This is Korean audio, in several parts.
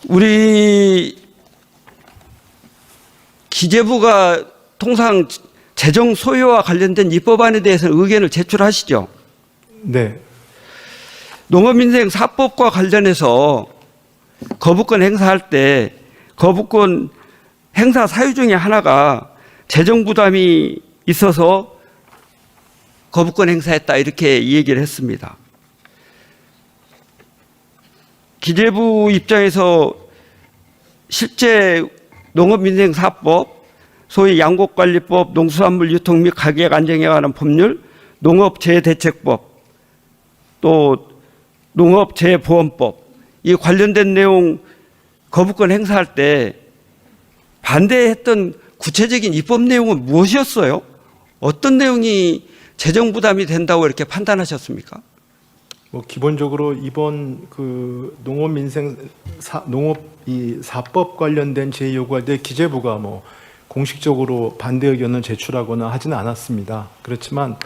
우리 기재부가 통상 재정 소요와 관련된 입법안에 대해서는 의견을 제출하시죠? 네. 농업민생 4법과 관련해서 거부권 행사할 때 거부권 행사 사유 중에 하나가 재정 부담이 있어서 거부권 행사했다 이렇게 얘기를 했습니다. 기재부 입장에서 실제 농업민생 4법, 소위 양곡관리법, 농수산물 유통 및 가격 안정에 관한 법률, 농업재해대책법, 또 농업재해보험법, 이 관련된 내용 거부권 행사할 때 반대했던 구체적인 입법 내용은 무엇이었어요? 어떤 내용이 재정 부담이 된다고 이렇게 판단하셨습니까? 뭐 기본적으로 이번 그 농업 이 4법 관련된 제의 요구할 때 기재부가 뭐 공식적으로 반대 의견을 제출하거나 하지는 않았습니다. 그렇지만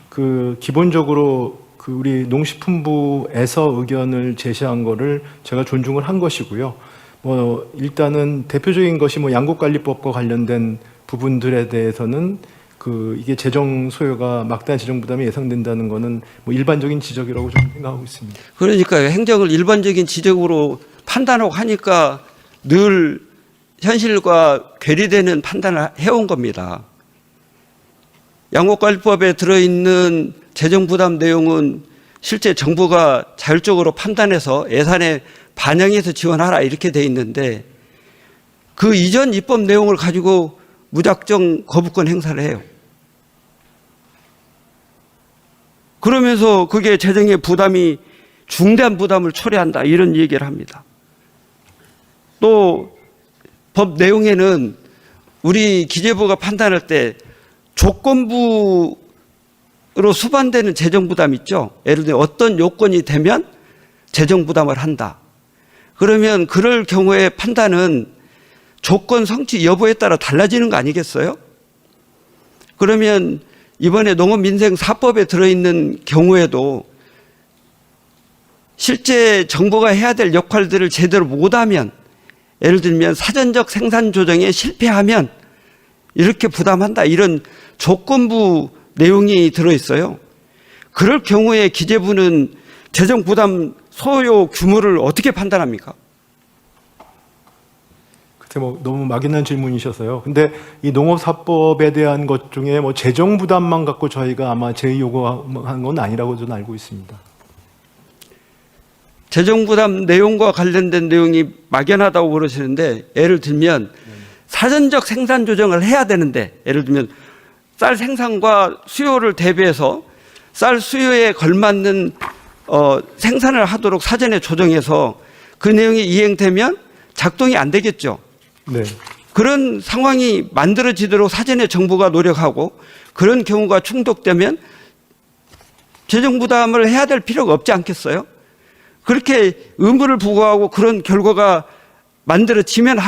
그 기본적으로 그 우리 농식품부에서 의견을 제시한 거를 제가 존중을 한 것이고요. 뭐 일단은 대표적인 것이 뭐 양곡관리법과 관련된 부분들에 대해서는 그 이게 재정 소요가 막대한 재정 부담이 예상된다는 것은 뭐 일반적인 지적이라고 저는 생각하고 있습니다. 그러니까요. 행정을 일반적인 지적으로 판단하고 하니까 늘 현실과 괴리되는 판단을 해온 겁니다. 양곡관리법에 들어있는 재정부담 내용은 실제 정부가 자율적으로 판단해서 예산에 반영해서 지원하라 이렇게 돼 있는데 그 이전 입법 내용을 가지고 무작정 거부권 행사를 해요. 그러면서 그게 재정의 부담이 중대한 부담을 초래한다 이런 얘기를 합니다. 또 법 내용에는 우리 기재부가 판단할 때 조건부로 수반되는 재정 부담 있죠. 예를 들어 어떤 요건이 되면 재정 부담을 한다. 그러면 그럴 경우에 판단은 조건 성취 여부에 따라 달라지는 거 아니겠어요? 그러면 이번에 농업민생 4법에 들어있는 경우에도 실제 정부가 해야 될 역할들을 제대로 못하면 예를 들면 사전적 생산 조정에 실패하면 이렇게 부담한다 이런 조건부 내용이 들어있어요. 그럴 경우에 기재부는 재정 부담 소요 규모를 어떻게 판단합니까? 그때 뭐 너무 막연한 질문이셔서요. 근데 이 농업4법에 대한 것 중에 뭐 재정 부담만 갖고 저희가 아마 제의 요구한 건 아니라고 저는 알고 있습니다. 재정 부담 내용과 관련된 내용이 막연하다고 그러시는데 예를 들면 사전적 생산 조정을 해야 되는데 예를 들면 쌀 생산과 수요를 대비해서 쌀 수요에 걸맞는 생산을 하도록 사전에 조정해서 그 내용이 이행되면 작동이 안 되겠죠. 네. 그런 상황이 만들어지도록 사전에 정부가 노력하고 그런 경우가 충족되면 재정 부담을 해야 될 필요가 없지 않겠어요? 그렇게 의무를 부과하고 그런 결과가 만들어지면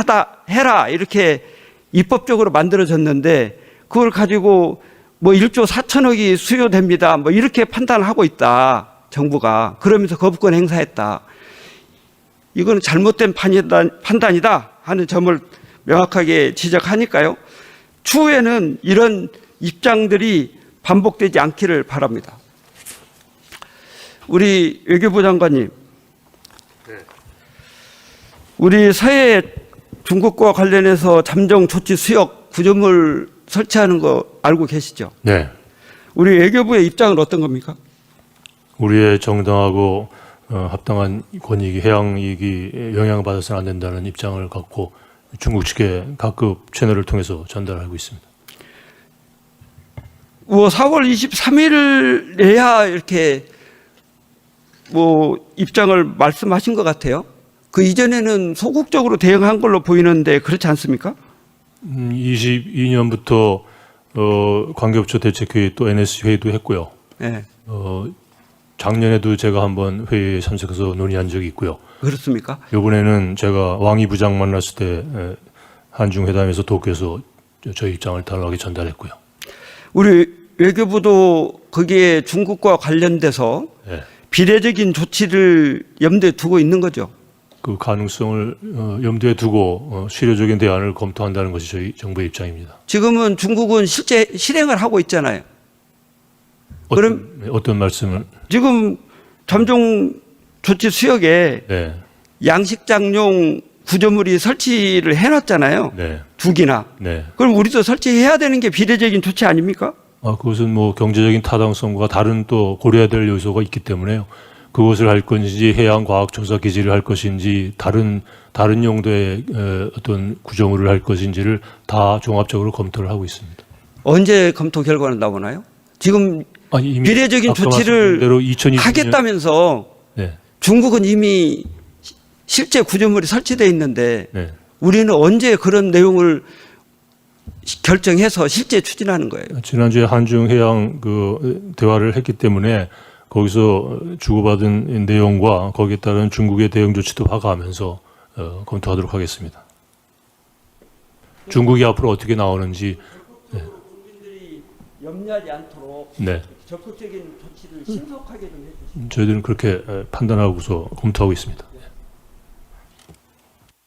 해라 이렇게 입법적으로 만들어졌는데 그걸 가지고 뭐 1조 4천억이 수요됩니다 뭐 이렇게 판단하고 있다 정부가. 그러면서 거부권 행사했다. 이거는 잘못된 판단이다 하는 점을 명확하게 지적하니까요. 추후에는 이런 입장들이 반복되지 않기를 바랍니다. 우리 외교부 장관님, 우리 서해 중국과 관련해서 잠정 조치 수역 구조물 설치하는 거 알고 계시죠? 네. 우리 외교부의 입장은 어떤 겁니까? 우리의 정당하고 합당한 권익이 해양 이익이 영향받아서는 안 된다는 입장을 갖고 중국 측에 각급 채널을 통해서 전달하고 있습니다. 4월 23일 내야 이렇게 뭐 입장을 말씀하신 것 같아요. 그 이전에는 소극적으로 대응한 걸로 보이는데 그렇지 않습니까? 22년부터 관계부처 대책회의 또 NSC 회의도 했고요. 네. 작년에도 제가 한번 회의에 참석해서 논의한 적이 있고요. 그렇습니까? 이번에는 제가 왕이 부장 만났을 때 한중 회담에서 도쿄에서 저희 입장을 단호하게 전달했고요. 우리 외교부도 거기에 중국과 관련돼서 네. 비례적인 조치를 염두에 두고 있는 거죠. 그 가능성을 염두에 두고 실효적인 대안을 검토한다는 것이 저희 정부의 입장입니다. 지금은 중국은 실제 실행을 하고 있잖아요. 어떤 말씀을? 지금 잠정 조치 수역에 네, 양식장용 구조물이 설치를 해놨잖아요. 네, 2기나. 네. 그럼 우리도 설치해야 되는 게 비례적인 조치 아닙니까? 그것은 뭐 경제적인 타당성과 다른 또 고려해야 될 요소가 있기 때문에요. 그것을 할 것인지 해양과학조사기지를 할 것인지 다른 용도의 어떤 구조물을 할 것인지를 다 종합적으로 검토를 하고 있습니다. 언제 검토 결과는 나오나요? 지금 이미 비례적인 아까 조치를 말씀드린 대로 2020년 하겠다면서 네, 중국은 이미 실제 구조물이 설치되어 있는데 네. 우리는 언제 그런 내용을 결정해서 실제 추진하는 거예요? 지난주에 한중 해양 그 대화를 했기 때문에 거기서 주고받은 내용과 거기에 따른 중국의 대응 조치도 봐가면서 검토하도록 하겠습니다. 중국이 앞으로 어떻게 나오는지. 국민들이 염려하지 않도록 네, 적극적인 조치를 신속하게 좀 해주시죠. 저희들은 그렇게 판단하고서 검토하고 있습니다.